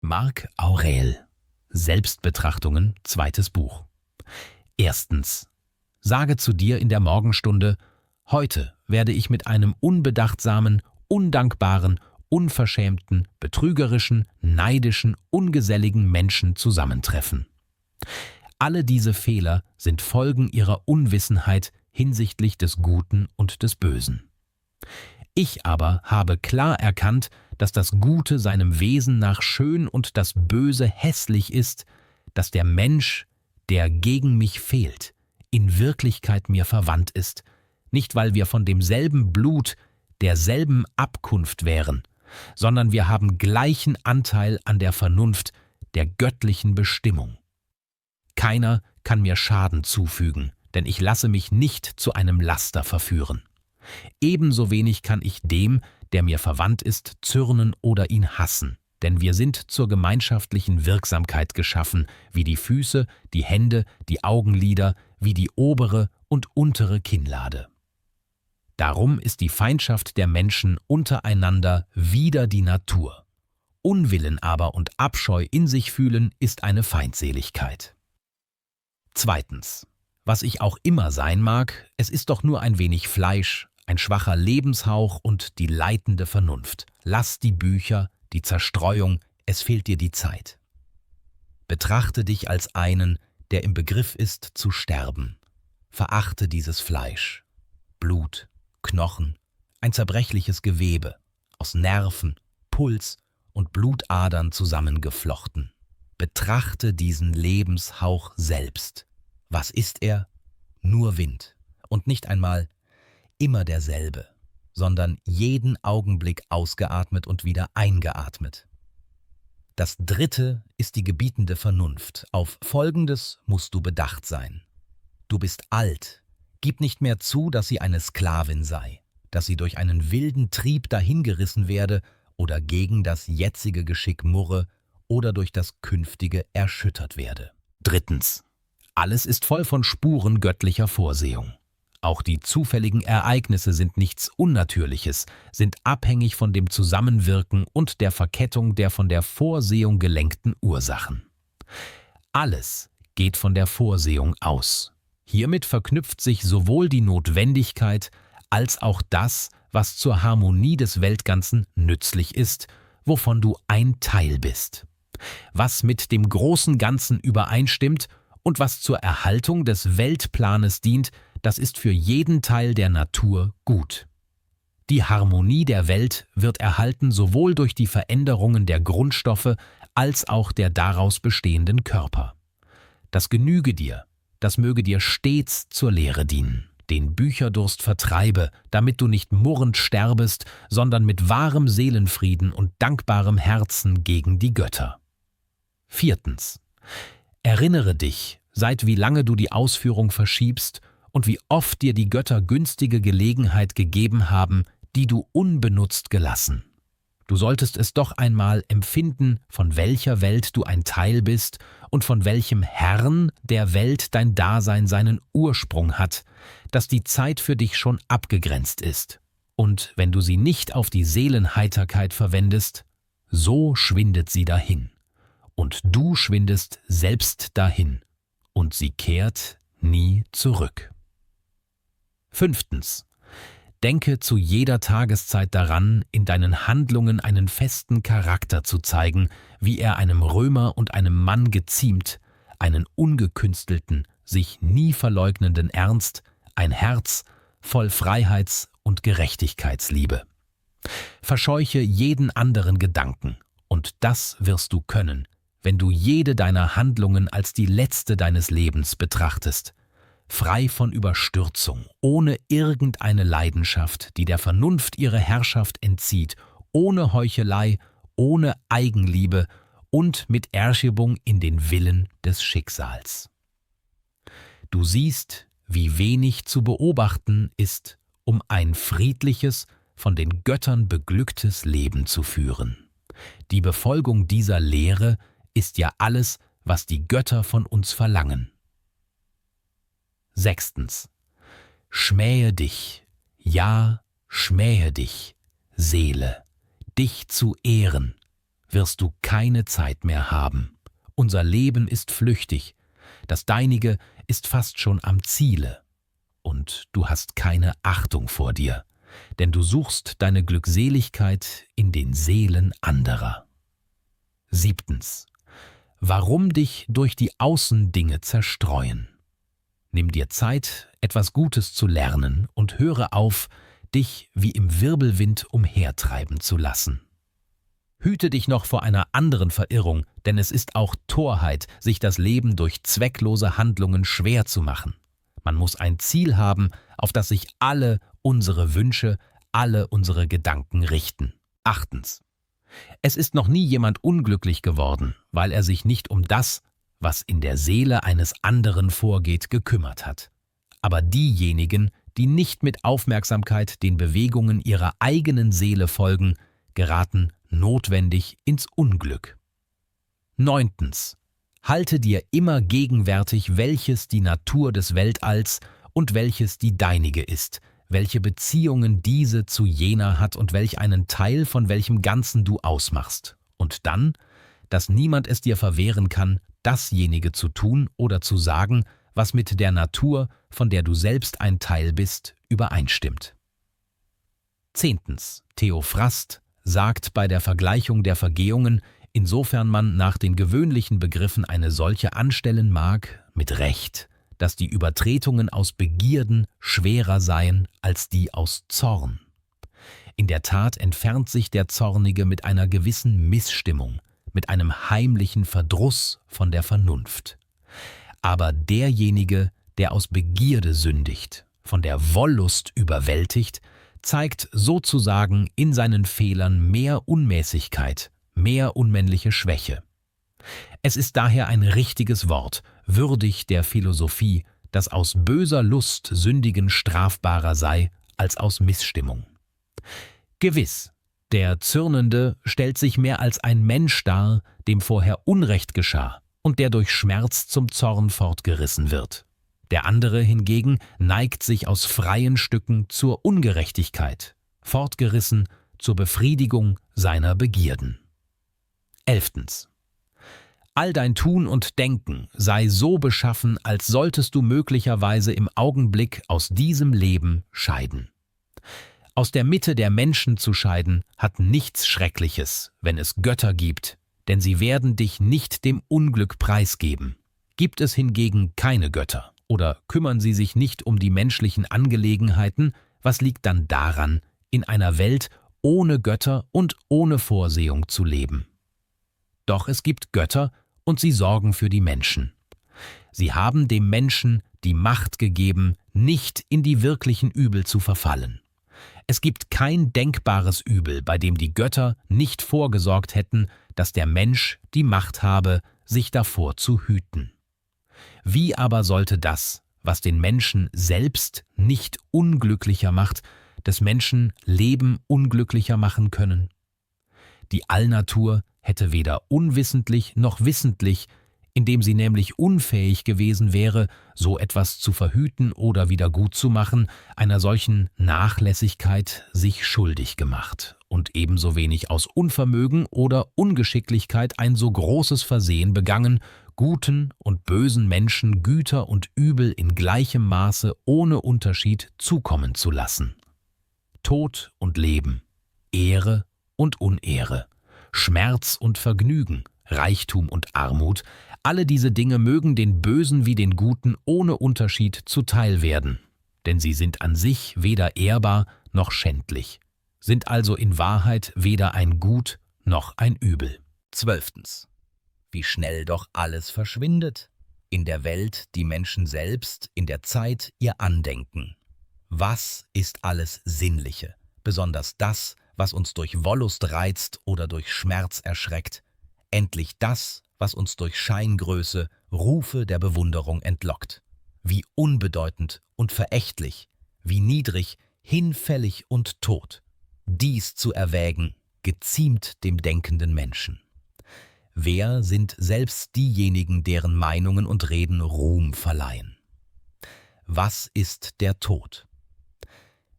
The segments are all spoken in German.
Marc Aurel. Selbstbetrachtungen, 2. Buch. 1. Sage zu dir in der Morgenstunde: Heute werde ich mit einem unbedachtsamen, undankbaren, unverschämten, betrügerischen, neidischen, ungeselligen Menschen zusammentreffen. Alle diese Fehler sind Folgen ihrer Unwissenheit hinsichtlich des Guten und des Bösen. Ich aber habe klar erkannt, dass das Gute seinem Wesen nach schön und das Böse hässlich ist, dass der Mensch, der gegen mich fehlt, in Wirklichkeit mir verwandt ist, nicht weil wir von demselben Blut, derselben Abkunft wären, sondern wir haben gleichen Anteil an der Vernunft, der göttlichen Bestimmung. Keiner kann mir Schaden zufügen, denn ich lasse mich nicht zu einem Laster verführen. Ebenso wenig kann ich dem, der mir verwandt ist, zürnen oder ihn hassen, denn wir sind zur gemeinschaftlichen Wirksamkeit geschaffen, wie die Füße, die Hände, die Augenlider, wie die obere und untere Kinnlade. Darum ist die Feindschaft der Menschen untereinander wider die Natur. Unwillen aber und Abscheu in sich fühlen ist eine Feindseligkeit. 2. Was ich auch immer sein mag, es ist doch nur ein wenig Fleisch, ein schwacher Lebenshauch und die leitende Vernunft. Lass die Bücher, die Zerstreuung, es fehlt dir die Zeit. Betrachte dich als einen, der im Begriff ist zu sterben. Verachte dieses Fleisch. Blut, Knochen, ein zerbrechliches Gewebe, aus Nerven, Puls und Blutadern zusammengeflochten. Betrachte diesen Lebenshauch selbst. Was ist er? Nur Wind. Und nicht einmal immer derselbe, sondern jeden Augenblick ausgeatmet und wieder eingeatmet. Das 3. ist die gebietende Vernunft. Auf Folgendes musst du bedacht sein. Du bist alt. Gib nicht mehr zu, dass sie eine Sklavin sei, dass sie durch einen wilden Trieb dahingerissen werde oder gegen das jetzige Geschick murre oder durch das künftige erschüttert werde. 3. Alles ist voll von Spuren göttlicher Vorsehung. Auch die zufälligen Ereignisse sind nichts Unnatürliches, sind abhängig von dem Zusammenwirken und der Verkettung der von der Vorsehung gelenkten Ursachen. Alles geht von der Vorsehung aus. Hiermit verknüpft sich sowohl die Notwendigkeit als auch das, was zur Harmonie des Weltganzen nützlich ist, wovon du ein Teil bist. Was mit dem großen Ganzen übereinstimmt und was zur Erhaltung des Weltplanes dient, das ist für jeden Teil der Natur gut. Die Harmonie der Welt wird erhalten sowohl durch die Veränderungen der Grundstoffe als auch der daraus bestehenden Körper. Das genüge dir, das möge dir stets zur Lehre dienen. Den Bücherdurst vertreibe, damit du nicht murrend sterbest, sondern mit wahrem Seelenfrieden und dankbarem Herzen gegen die Götter. 4. Erinnere dich, seit wie lange du die Ausführung verschiebst und wie oft dir die Götter günstige Gelegenheit gegeben haben, die du unbenutzt gelassen. Du solltest es doch einmal empfinden, von welcher Welt du ein Teil bist und von welchem Herrn der Welt dein Dasein seinen Ursprung hat, dass die Zeit für dich schon abgegrenzt ist. Und wenn du sie nicht auf die Seelenheiterkeit verwendest, so schwindet sie dahin. Und du schwindest selbst dahin, und sie kehrt nie zurück. 5. Denke zu jeder Tageszeit daran, in deinen Handlungen einen festen Charakter zu zeigen, wie er einem Römer und einem Mann geziemt, einen ungekünstelten, sich nie verleugnenden Ernst, ein Herz voll Freiheits- und Gerechtigkeitsliebe. Verscheuche jeden anderen Gedanken, und das wirst du können, wenn du jede deiner Handlungen als die letzte deines Lebens betrachtest, frei von Überstürzung, ohne irgendeine Leidenschaft, die der Vernunft ihre Herrschaft entzieht, ohne Heuchelei, ohne Eigenliebe und mit Ergebung in den Willen des Schicksals. Du siehst, wie wenig zu beobachten ist, um ein friedliches, von den Göttern beglücktes Leben zu führen. Die Befolgung dieser Lehre ist ja alles, was die Götter von uns verlangen. 6. Schmähe dich, ja, schmähe dich, Seele, dich zu ehren, wirst du keine Zeit mehr haben. Unser Leben ist flüchtig, das deinige ist fast schon am Ziele. Und du hast keine Achtung vor dir, denn du suchst deine Glückseligkeit in den Seelen anderer. 7. Warum dich durch die Außendinge zerstreuen? Nimm dir Zeit, etwas Gutes zu lernen und höre auf, dich wie im Wirbelwind umhertreiben zu lassen. Hüte dich noch vor einer anderen Verirrung, denn es ist auch Torheit, sich das Leben durch zwecklose Handlungen schwer zu machen. Man muss ein Ziel haben, auf das sich alle unsere Wünsche, alle unsere Gedanken richten. 8. Es ist noch nie jemand unglücklich geworden, weil er sich nicht um das, was in der Seele eines anderen vorgeht, gekümmert hat. Aber diejenigen, die nicht mit Aufmerksamkeit den Bewegungen ihrer eigenen Seele folgen, geraten notwendig ins Unglück. 9. Halte dir immer gegenwärtig, welches die Natur des Weltalls und welches die deinige ist, welche Beziehungen diese zu jener hat und welch einen Teil von welchem Ganzen du ausmachst. Und dann, dass niemand es dir verwehren kann, dasjenige zu tun oder zu sagen, was mit der Natur, von der du selbst ein Teil bist, übereinstimmt. 10. Theophrast sagt bei der Vergleichung der Vergehungen, insofern man nach den gewöhnlichen Begriffen eine solche anstellen mag, mit Recht, dass die Übertretungen aus Begierden schwerer seien als die aus Zorn. In der Tat entfernt sich der Zornige mit einer gewissen Missstimmung, mit einem heimlichen Verdruss von der Vernunft. Aber derjenige, der aus Begierde sündigt, von der Wollust überwältigt, zeigt sozusagen in seinen Fehlern mehr Unmäßigkeit, mehr unmännliche Schwäche. Es ist daher ein richtiges Wort, würdig der Philosophie, dass aus böser Lust sündigen strafbarer sei als aus Missstimmung. Gewiss, der Zürnende stellt sich mehr als ein Mensch dar, dem vorher Unrecht geschah und der durch Schmerz zum Zorn fortgerissen wird. Der andere hingegen neigt sich aus freien Stücken zur Ungerechtigkeit, fortgerissen zur Befriedigung seiner Begierden. 11. All dein Tun und Denken sei so beschaffen, als solltest du möglicherweise im Augenblick aus diesem Leben scheiden. Aus der Mitte der Menschen zu scheiden, hat nichts Schreckliches, wenn es Götter gibt, denn sie werden dich nicht dem Unglück preisgeben. Gibt es hingegen keine Götter, oder kümmern sie sich nicht um die menschlichen Angelegenheiten, was liegt dann daran, in einer Welt ohne Götter und ohne Vorsehung zu leben? Doch es gibt Götter, und sie sorgen für die Menschen. Sie haben dem Menschen die Macht gegeben, nicht in die wirklichen Übel zu verfallen. Es gibt kein denkbares Übel, bei dem die Götter nicht vorgesorgt hätten, dass der Mensch die Macht habe, sich davor zu hüten. Wie aber sollte das, was den Menschen selbst nicht unglücklicher macht, des Menschen Leben unglücklicher machen können? Die Allnatur hätte weder unwissentlich noch wissentlich, indem sie nämlich unfähig gewesen wäre, so etwas zu verhüten oder wieder gutzumachen, einer solchen Nachlässigkeit sich schuldig gemacht und ebenso wenig aus Unvermögen oder Ungeschicklichkeit ein so großes Versehen begangen, guten und bösen Menschen Güter und Übel in gleichem Maße ohne Unterschied zukommen zu lassen. Tod und Leben, Ehre und Unehre, Schmerz und Vergnügen, Reichtum und Armut, alle diese Dinge mögen den Bösen wie den Guten ohne Unterschied zuteil werden, denn sie sind an sich weder ehrbar noch schändlich, sind also in Wahrheit weder ein Gut noch ein Übel. 12. Wie schnell doch alles verschwindet, in der Welt die Menschen selbst, in der Zeit ihr Andenken. Was ist alles Sinnliche, besonders das, was uns durch Wollust reizt oder durch Schmerz erschreckt, endlich das, was uns durch Scheingröße Rufe der Bewunderung entlockt. Wie unbedeutend und verächtlich, wie niedrig, hinfällig und tot. Dies zu erwägen, geziemt dem denkenden Menschen. Wer sind selbst diejenigen, deren Meinungen und Reden Ruhm verleihen? Was ist der Tod?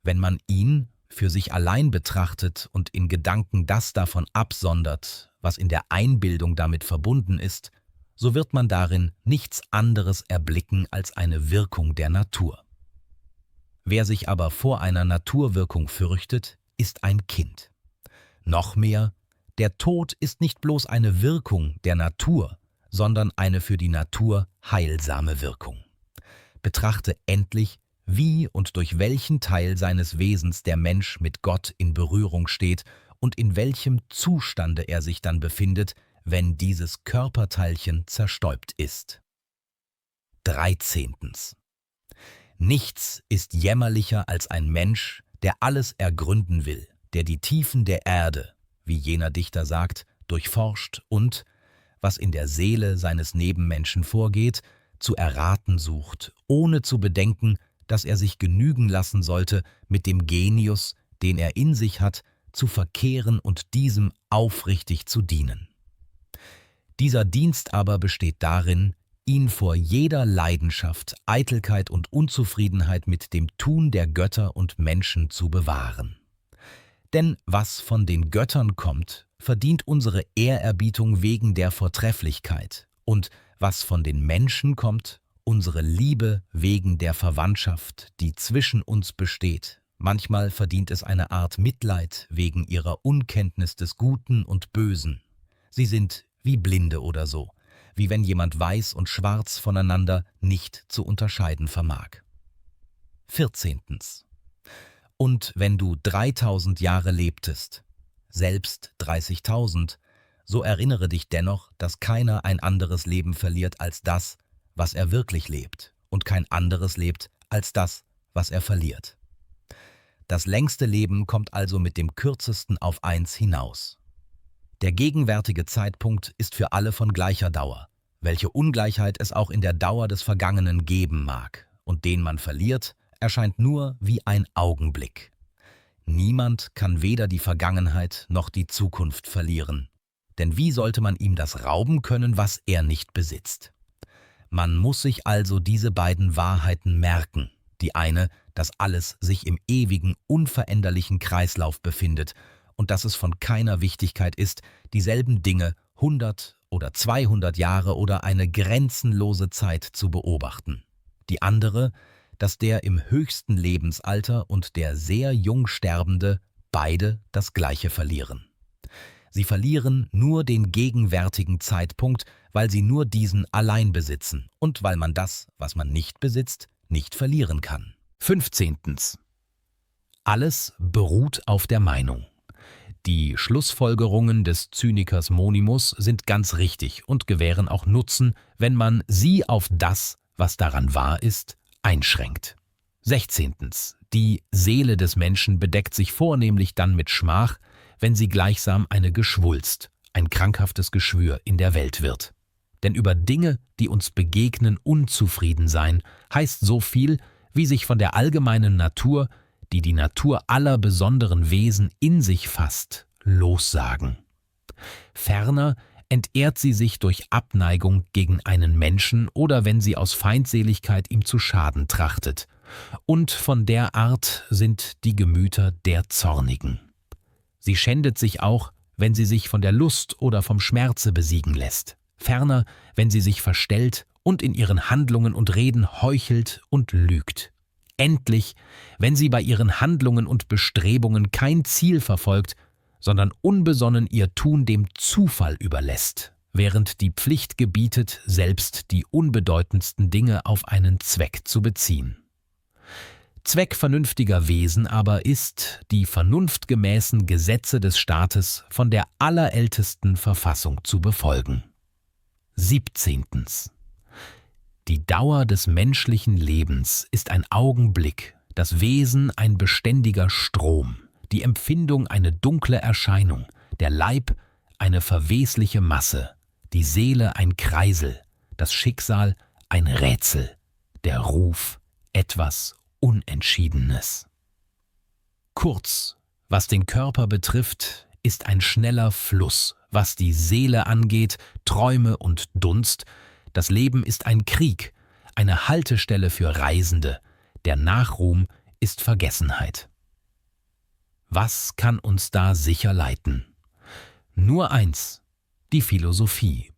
Wenn man ihn für sich allein betrachtet und in Gedanken das davon absondert, was in der Einbildung damit verbunden ist, so wird man darin nichts anderes erblicken als eine Wirkung der Natur. Wer sich aber vor einer Naturwirkung fürchtet, ist ein Kind. Noch mehr, der Tod ist nicht bloß eine Wirkung der Natur, sondern eine für die Natur heilsame Wirkung. Betrachte endlich, wie und durch welchen Teil seines Wesens der Mensch mit Gott in Berührung steht und in welchem Zustande er sich dann befindet, wenn dieses Körperteilchen zerstäubt ist. 13. Nichts ist jämmerlicher als ein Mensch, der alles ergründen will, der die Tiefen der Erde, wie jener Dichter sagt, durchforscht und, was in der Seele seines Nebenmenschen vorgeht, zu erraten sucht, ohne zu bedenken, dass er sich genügen lassen sollte, mit dem Genius, den er in sich hat, zu verkehren und diesem aufrichtig zu dienen. Dieser Dienst aber besteht darin, ihn vor jeder Leidenschaft, Eitelkeit und Unzufriedenheit mit dem Tun der Götter und Menschen zu bewahren. Denn was von den Göttern kommt, verdient unsere Ehrerbietung wegen der Vortrefflichkeit, und was von den Menschen kommt, unsere Liebe wegen der Verwandtschaft, die zwischen uns besteht. Manchmal verdient es eine Art Mitleid wegen ihrer Unkenntnis des Guten und Bösen. Sie sind wie Blinde oder so, wie wenn jemand Weiß und Schwarz voneinander nicht zu unterscheiden vermag. 14. Und wenn du 3000 Jahre lebtest, selbst 30.000, so erinnere dich dennoch, dass keiner ein anderes Leben verliert als das, was er wirklich lebt, und kein anderes lebt als das, was er verliert. Das längste Leben kommt also mit dem kürzesten auf eins hinaus. Der gegenwärtige Zeitpunkt ist für alle von gleicher Dauer, welche Ungleichheit es auch in der Dauer des Vergangenen geben mag, und den man verliert, erscheint nur wie ein Augenblick. Niemand kann weder die Vergangenheit noch die Zukunft verlieren, denn wie sollte man ihm das rauben können, was er nicht besitzt? Man muss sich also diese beiden Wahrheiten merken. Die eine, dass alles sich im ewigen, unveränderlichen Kreislauf befindet und dass es von keiner Wichtigkeit ist, dieselben Dinge 100 oder 200 Jahre oder eine grenzenlose Zeit zu beobachten. Die andere, dass der im höchsten Lebensalter und der sehr jung Sterbende beide das Gleiche verlieren. Sie verlieren nur den gegenwärtigen Zeitpunkt, weil sie nur diesen allein besitzen und weil man das, was man nicht besitzt, nicht verlieren kann. 15. Alles beruht auf der Meinung. Die Schlussfolgerungen des Zynikers Monimus sind ganz richtig und gewähren auch Nutzen, wenn man sie auf das, was daran wahr ist, einschränkt. 16. Die Seele des Menschen bedeckt sich vornehmlich dann mit Schmach, wenn sie gleichsam eine Geschwulst, ein krankhaftes Geschwür in der Welt wird. Denn über Dinge, die uns begegnen, unzufrieden sein, heißt so viel, wie sich von der allgemeinen Natur, die die Natur aller besonderen Wesen in sich fasst, lossagen. Ferner entehrt sie sich durch Abneigung gegen einen Menschen oder wenn sie aus Feindseligkeit ihm zu schaden trachtet. Und von der Art sind die Gemüter der Zornigen. Sie schändet sich auch, wenn sie sich von der Lust oder vom Schmerze besiegen lässt. Ferner, wenn sie sich verstellt und in ihren Handlungen und Reden heuchelt und lügt. Endlich, wenn sie bei ihren Handlungen und Bestrebungen kein Ziel verfolgt, sondern unbesonnen ihr Tun dem Zufall überlässt, während die Pflicht gebietet, selbst die unbedeutendsten Dinge auf einen Zweck zu beziehen. Zweck vernünftiger Wesen aber ist, die vernunftgemäßen Gesetze des Staates von der allerältesten Verfassung zu befolgen. 17. Die Dauer des menschlichen Lebens ist ein Augenblick, das Wesen ein beständiger Strom, die Empfindung eine dunkle Erscheinung, der Leib eine verwesliche Masse, die Seele ein Kreisel, das Schicksal ein Rätsel, der Ruf etwas Unentschiedenes. Kurz, was den Körper betrifft, ist ein schneller Fluss, was die Seele angeht, Träume und Dunst. Das Leben ist ein Krieg, eine Haltestelle für Reisende, der Nachruhm ist Vergessenheit. Was kann uns da sicher leiten? Nur eins, die Philosophie.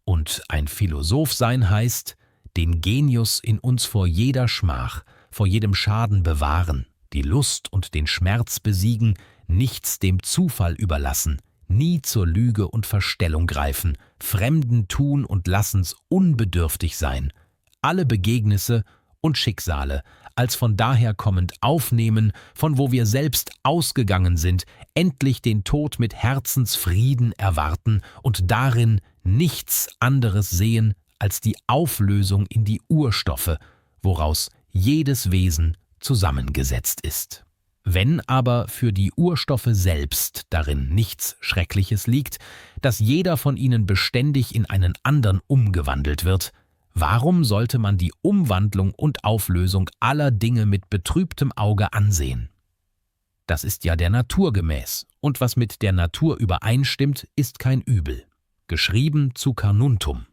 Und ein Philosoph sein heißt, den Genius in uns vor jeder Schmach, vor jedem Schaden bewahren, die Lust und den Schmerz besiegen, nichts dem Zufall überlassen, nie zur Lüge und Verstellung greifen, Fremden tun und lassens unbedürftig sein, alle Begegnisse und Schicksale als von daher kommend aufnehmen, von wo wir selbst ausgegangen sind, endlich den Tod mit Herzensfrieden erwarten und darin nichts anderes sehen als die Auflösung in die Urstoffe, woraus jedes Wesen zusammengesetzt ist. Wenn aber für die Urstoffe selbst darin nichts Schreckliches liegt, dass jeder von ihnen beständig in einen andern umgewandelt wird, warum sollte man die Umwandlung und Auflösung aller Dinge mit betrübtem Auge ansehen? Das ist ja der Natur gemäß, und was mit der Natur übereinstimmt, ist kein Übel. Geschrieben zu Carnuntum.